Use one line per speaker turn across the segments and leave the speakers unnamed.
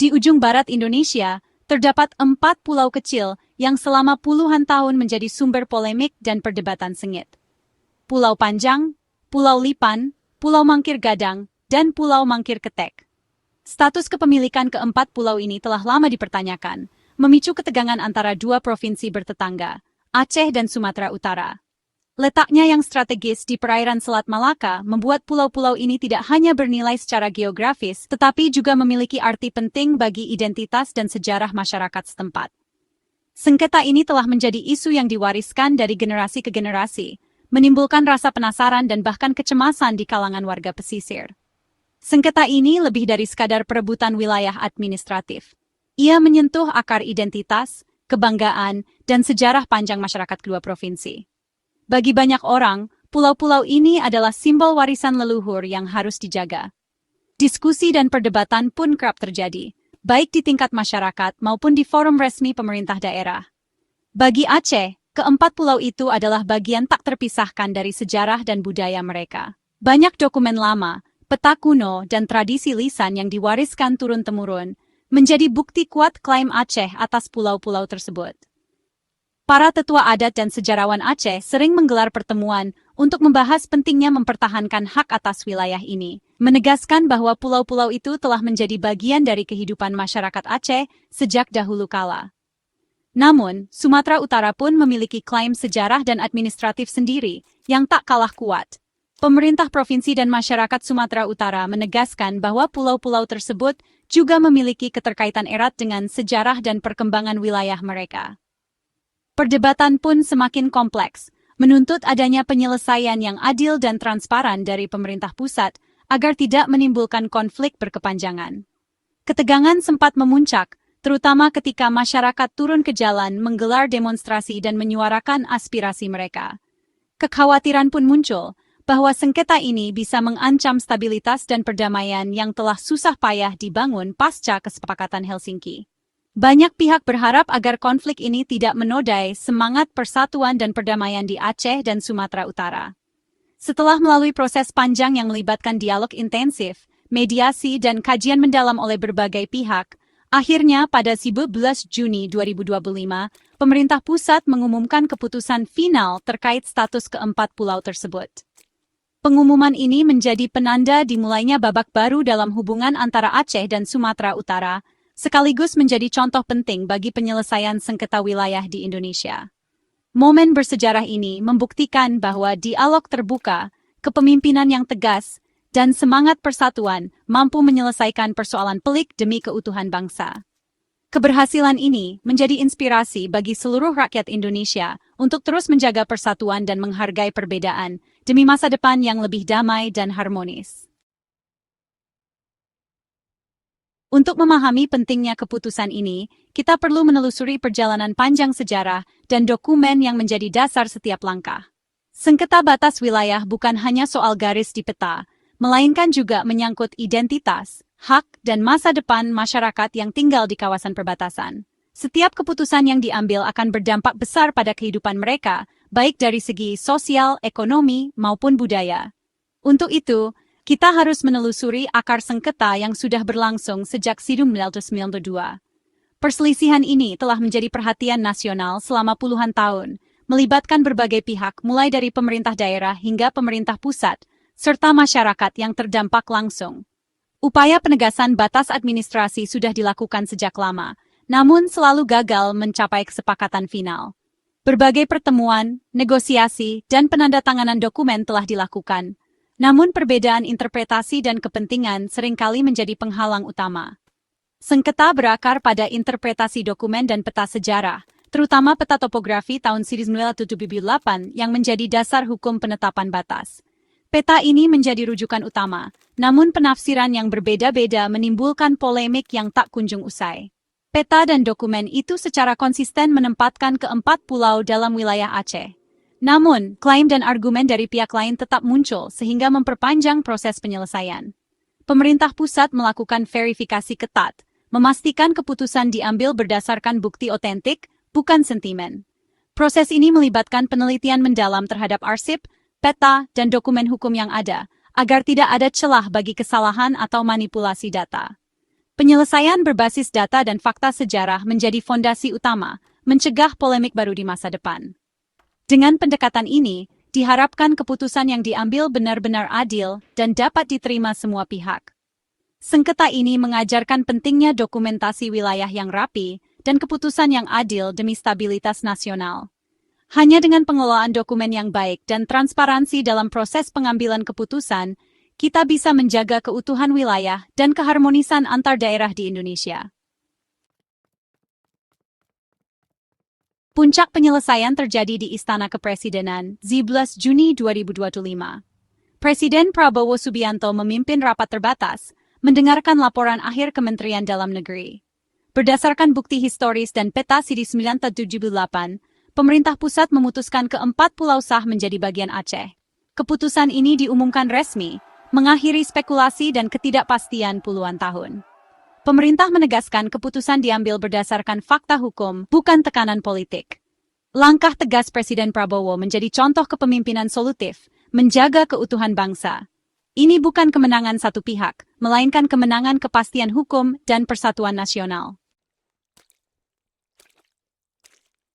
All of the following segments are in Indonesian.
Di ujung barat Indonesia, terdapat 4 pulau kecil yang selama puluhan tahun menjadi sumber polemik dan perdebatan sengit. Pulau Panjang, Pulau Lipan, Pulau Mangkir Gadang, dan Pulau Mangkir Ketek. Status kepemilikan keempat pulau ini telah lama dipertanyakan, memicu ketegangan antara dua provinsi bertetangga, Aceh dan Sumatera Utara. Letaknya yang strategis di perairan Selat Malaka membuat pulau-pulau ini tidak hanya bernilai secara geografis, tetapi juga memiliki arti penting bagi identitas dan sejarah masyarakat setempat. Sengketa ini telah menjadi isu yang diwariskan dari generasi ke generasi, menimbulkan rasa penasaran dan bahkan kecemasan di kalangan warga pesisir. Sengketa ini lebih dari sekadar perebutan wilayah administratif. Ia menyentuh akar identitas, kebanggaan, dan sejarah panjang masyarakat kedua provinsi. Bagi banyak orang, pulau-pulau ini adalah simbol warisan leluhur yang harus dijaga. Diskusi dan perdebatan pun kerap terjadi, baik di tingkat masyarakat maupun di forum resmi pemerintah daerah. Bagi Aceh, keempat pulau itu adalah bagian tak terpisahkan dari sejarah dan budaya mereka. Banyak dokumen lama, peta kuno, dan tradisi lisan yang diwariskan turun-temurun menjadi bukti kuat klaim Aceh atas pulau-pulau tersebut. Para tetua adat dan sejarawan Aceh sering menggelar pertemuan untuk membahas pentingnya mempertahankan hak atas wilayah ini, menegaskan bahwa pulau-pulau itu telah menjadi bagian dari kehidupan masyarakat Aceh sejak dahulu kala. Namun, Sumatera Utara pun memiliki klaim sejarah dan administratif sendiri yang tak kalah kuat. Pemerintah provinsi dan masyarakat Sumatera Utara menegaskan bahwa pulau-pulau tersebut juga memiliki keterkaitan erat dengan sejarah dan perkembangan wilayah mereka. Perdebatan pun semakin kompleks, menuntut adanya penyelesaian yang adil dan transparan dari pemerintah pusat agar tidak menimbulkan konflik berkepanjangan. Ketegangan sempat memuncak, terutama ketika masyarakat turun ke jalan menggelar demonstrasi dan menyuarakan aspirasi mereka. Kekhawatiran pun muncul bahwa sengketa ini bisa mengancam stabilitas dan perdamaian yang telah susah payah dibangun pasca kesepakatan Helsinki. Banyak pihak berharap agar konflik ini tidak menodai semangat persatuan dan perdamaian di Aceh dan Sumatera Utara. Setelah melalui proses panjang yang melibatkan dialog intensif, mediasi, dan kajian mendalam oleh berbagai pihak, akhirnya pada 11 Juni 2025, pemerintah pusat mengumumkan keputusan final terkait status keempat pulau tersebut. Pengumuman ini menjadi penanda dimulainya babak baru dalam hubungan antara Aceh dan Sumatera Utara, sekaligus menjadi contoh penting bagi penyelesaian sengketa wilayah di Indonesia. Momen bersejarah ini membuktikan bahwa dialog terbuka, kepemimpinan yang tegas, dan semangat persatuan mampu menyelesaikan persoalan pelik demi keutuhan bangsa. Keberhasilan ini menjadi inspirasi bagi seluruh rakyat Indonesia untuk terus menjaga persatuan dan menghargai perbedaan demi masa depan yang lebih damai dan harmonis. Untuk memahami pentingnya keputusan ini, kita perlu menelusuri perjalanan panjang sejarah dan dokumen yang menjadi dasar setiap langkah. Sengketa batas wilayah bukan hanya soal garis di peta, melainkan juga menyangkut identitas, hak, dan masa depan masyarakat yang tinggal di kawasan perbatasan. Setiap keputusan yang diambil akan berdampak besar pada kehidupan mereka, baik dari segi sosial, ekonomi, maupun budaya. Untuk itu, kita harus menelusuri akar sengketa yang sudah berlangsung sejak 1992. Perselisihan ini telah menjadi perhatian nasional selama puluhan tahun, melibatkan berbagai pihak mulai dari pemerintah daerah hingga pemerintah pusat, serta masyarakat yang terdampak langsung. Upaya penegasan batas administrasi sudah dilakukan sejak lama, namun selalu gagal mencapai kesepakatan final. Berbagai pertemuan, negosiasi, dan penandatanganan dokumen telah dilakukan. Namun perbedaan interpretasi dan kepentingan seringkali menjadi penghalang utama. Sengketa berakar pada interpretasi dokumen dan peta sejarah, terutama peta topografi tahun 1978 yang menjadi dasar hukum penetapan batas. Peta ini menjadi rujukan utama, namun penafsiran yang berbeda-beda menimbulkan polemik yang tak kunjung usai. Peta dan dokumen itu secara konsisten menempatkan keempat pulau dalam wilayah Aceh. Namun, klaim dan argumen dari pihak lain tetap muncul sehingga memperpanjang proses penyelesaian. Pemerintah pusat melakukan verifikasi ketat, memastikan keputusan diambil berdasarkan bukti otentik, bukan sentimen. Proses ini melibatkan penelitian mendalam terhadap arsip, peta, dan dokumen hukum yang ada, agar tidak ada celah bagi kesalahan atau manipulasi data. Penyelesaian berbasis data dan fakta sejarah menjadi fondasi utama, mencegah polemik baru di masa depan. Dengan pendekatan ini, diharapkan keputusan yang diambil benar-benar adil dan dapat diterima semua pihak. Sengketa ini mengajarkan pentingnya dokumentasi wilayah yang rapi dan keputusan yang adil demi stabilitas nasional. Hanya dengan pengelolaan dokumen yang baik dan transparansi dalam proses pengambilan keputusan, kita bisa menjaga keutuhan wilayah dan keharmonisan antar daerah di Indonesia. Puncak penyelesaian terjadi di Istana Kepresidenan, 11 Juni 2025. Presiden Prabowo Subianto memimpin rapat terbatas, mendengarkan laporan akhir Kementerian Dalam Negeri. Berdasarkan bukti historis dan peta CD 978, pemerintah pusat memutuskan keempat pulau sah menjadi bagian Aceh. Keputusan ini diumumkan resmi, mengakhiri spekulasi dan ketidakpastian puluhan tahun. Pemerintah menegaskan keputusan diambil berdasarkan fakta hukum, bukan tekanan politik. Langkah tegas Presiden Prabowo menjadi contoh kepemimpinan solutif, menjaga keutuhan bangsa. Ini bukan kemenangan satu pihak, melainkan kemenangan kepastian hukum dan persatuan nasional.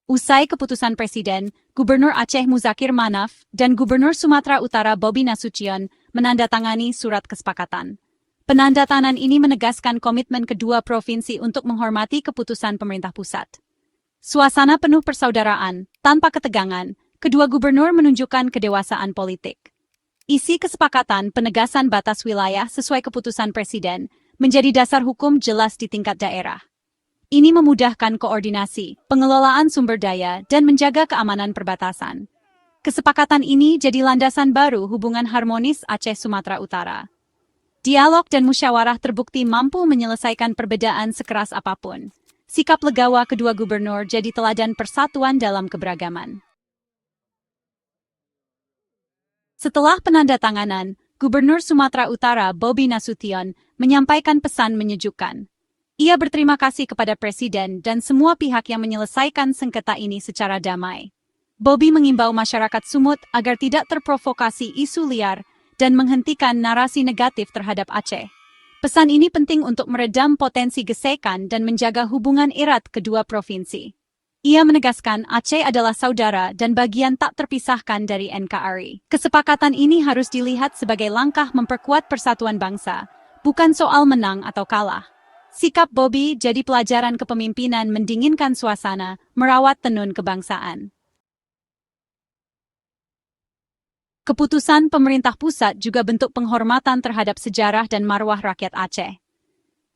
Usai keputusan Presiden, Gubernur Aceh Muzakir Manaf dan Gubernur Sumatera Utara Bobi Nasution menandatangani surat kesepakatan. Penandatanganan ini menegaskan komitmen kedua provinsi untuk menghormati keputusan pemerintah pusat. Suasana penuh persaudaraan, tanpa ketegangan, kedua gubernur menunjukkan kedewasaan politik. Isi kesepakatan penegasan batas wilayah sesuai keputusan Presiden menjadi dasar hukum jelas di tingkat daerah. Ini memudahkan koordinasi, pengelolaan sumber daya, dan menjaga keamanan perbatasan. Kesepakatan ini jadi landasan baru hubungan harmonis Aceh-Sumatera Utara. Dialog dan musyawarah terbukti mampu menyelesaikan perbedaan sekeras apapun. Sikap legawa kedua gubernur jadi teladan persatuan dalam keberagaman. Setelah penandatanganan, Gubernur Sumatera Utara Bobi Nasution menyampaikan pesan menyejukkan. Ia berterima kasih kepada Presiden dan semua pihak yang menyelesaikan sengketa ini secara damai. Bobi mengimbau masyarakat Sumut agar tidak terprovokasi isu liar dan menghentikan narasi negatif terhadap Aceh. Pesan ini penting untuk meredam potensi gesekan dan menjaga hubungan erat kedua provinsi. Ia menegaskan Aceh adalah saudara dan bagian tak terpisahkan dari NKRI. Kesepakatan ini harus dilihat sebagai langkah memperkuat persatuan bangsa, bukan soal menang atau kalah. Sikap Bobi jadi pelajaran kepemimpinan mendinginkan suasana, merawat tenun kebangsaan. Keputusan pemerintah pusat juga bentuk penghormatan terhadap sejarah dan marwah rakyat Aceh.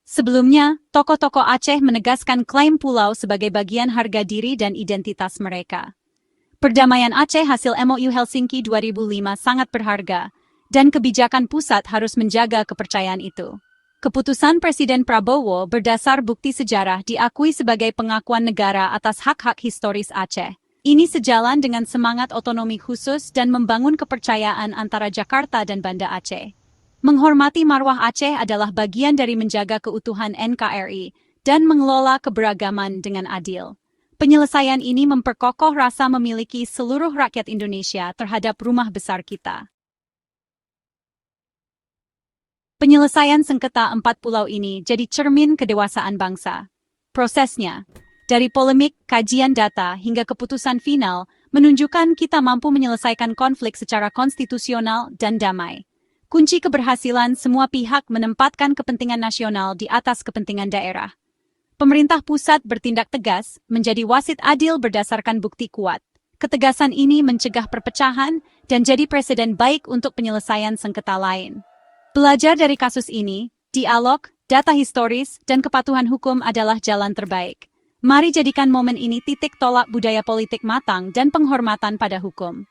Sebelumnya, tokoh-tokoh Aceh menegaskan klaim pulau sebagai bagian harga diri dan identitas mereka. Perdamaian Aceh hasil MOU Helsinki 2005 sangat berharga, dan kebijakan pusat harus menjaga kepercayaan itu. Keputusan Presiden Prabowo berdasar bukti sejarah diakui sebagai pengakuan negara atas hak-hak historis Aceh. Ini sejalan dengan semangat otonomi khusus dan membangun kepercayaan antara Jakarta dan Banda Aceh. Menghormati marwah Aceh adalah bagian dari menjaga keutuhan NKRI dan mengelola keberagaman dengan adil. Penyelesaian ini memperkokoh rasa memiliki seluruh rakyat Indonesia terhadap rumah besar kita. Penyelesaian sengketa 4 pulau ini jadi cermin kedewasaan bangsa. Prosesnya, dari polemik, kajian data, hingga keputusan final, menunjukkan kita mampu menyelesaikan konflik secara konstitusional dan damai. Kunci keberhasilan semua pihak menempatkan kepentingan nasional di atas kepentingan daerah. Pemerintah pusat bertindak tegas, menjadi wasit adil berdasarkan bukti kuat. Ketegasan ini mencegah perpecahan dan jadi presiden baik untuk penyelesaian sengketa lain. Belajar dari kasus ini, dialog, data historis, dan kepatuhan hukum adalah jalan terbaik. Mari jadikan momen ini titik tolak budaya politik matang dan penghormatan pada hukum.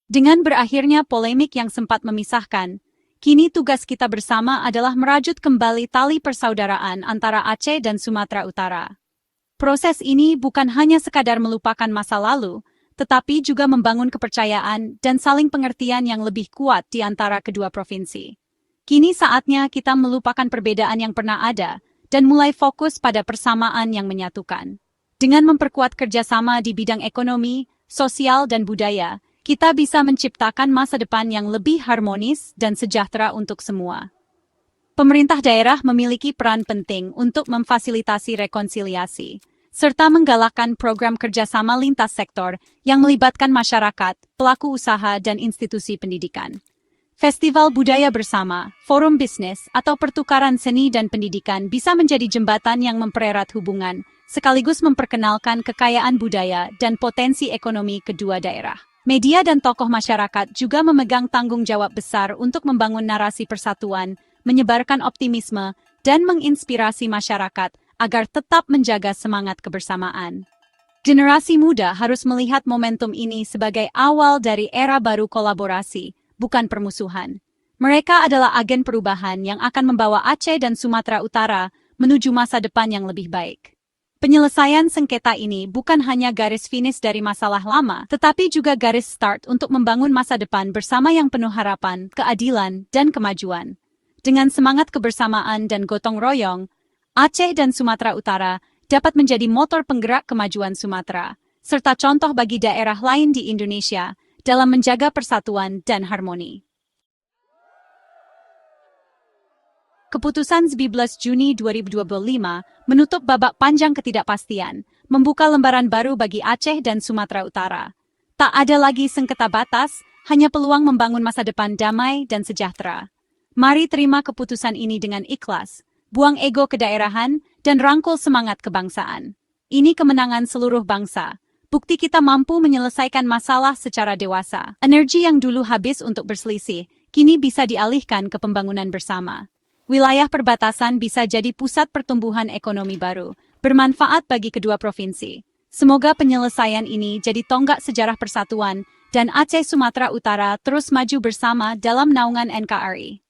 Dengan berakhirnya polemik yang sempat memisahkan, kini tugas kita bersama adalah merajut kembali tali persaudaraan antara Aceh dan Sumatera Utara. Proses ini bukan hanya sekadar melupakan masa lalu, tetapi juga membangun kepercayaan dan saling pengertian yang lebih kuat di antara kedua provinsi. Kini saatnya kita melupakan perbedaan yang pernah ada dan mulai fokus pada persamaan yang menyatukan. Dengan memperkuat kerjasama di bidang ekonomi, sosial, dan budaya, kita bisa menciptakan masa depan yang lebih harmonis dan sejahtera untuk semua. Pemerintah daerah memiliki peran penting untuk memfasilitasi rekonsiliasi, serta menggalakkan program kerjasama lintas sektor yang melibatkan masyarakat, pelaku usaha, dan institusi pendidikan. Festival budaya bersama, forum bisnis, atau pertukaran seni dan pendidikan bisa menjadi jembatan yang mempererat hubungan, sekaligus memperkenalkan kekayaan budaya dan potensi ekonomi kedua daerah. Media dan tokoh masyarakat juga memegang tanggung jawab besar untuk membangun narasi persatuan, menyebarkan optimisme, dan menginspirasi masyarakat agar tetap menjaga semangat kebersamaan. Generasi muda harus melihat momentum ini sebagai awal dari era baru kolaborasi, bukan permusuhan. Mereka adalah agen perubahan yang akan membawa Aceh dan Sumatera Utara menuju masa depan yang lebih baik. Penyelesaian sengketa ini bukan hanya garis finish dari masalah lama, tetapi juga garis start untuk membangun masa depan bersama yang penuh harapan, keadilan, dan kemajuan. Dengan semangat kebersamaan dan gotong royong, Aceh dan Sumatera Utara dapat menjadi motor penggerak kemajuan Sumatera, serta contoh bagi daerah lain di Indonesia dalam menjaga persatuan dan harmoni. Keputusan 11 Juni 2025 menutup babak panjang ketidakpastian, membuka lembaran baru bagi Aceh dan Sumatera Utara. Tak ada lagi sengketa batas, hanya peluang membangun masa depan damai dan sejahtera. Mari terima keputusan ini dengan ikhlas, buang ego kedaerahan, dan rangkul semangat kebangsaan. Ini kemenangan seluruh bangsa. Bukti kita mampu menyelesaikan masalah secara dewasa. Energi yang dulu habis untuk berselisih, kini bisa dialihkan ke pembangunan bersama. Wilayah perbatasan bisa jadi pusat pertumbuhan ekonomi baru, bermanfaat bagi kedua provinsi. Semoga penyelesaian ini jadi tonggak sejarah persatuan, dan Aceh Sumatera Utara terus maju bersama dalam naungan NKRI.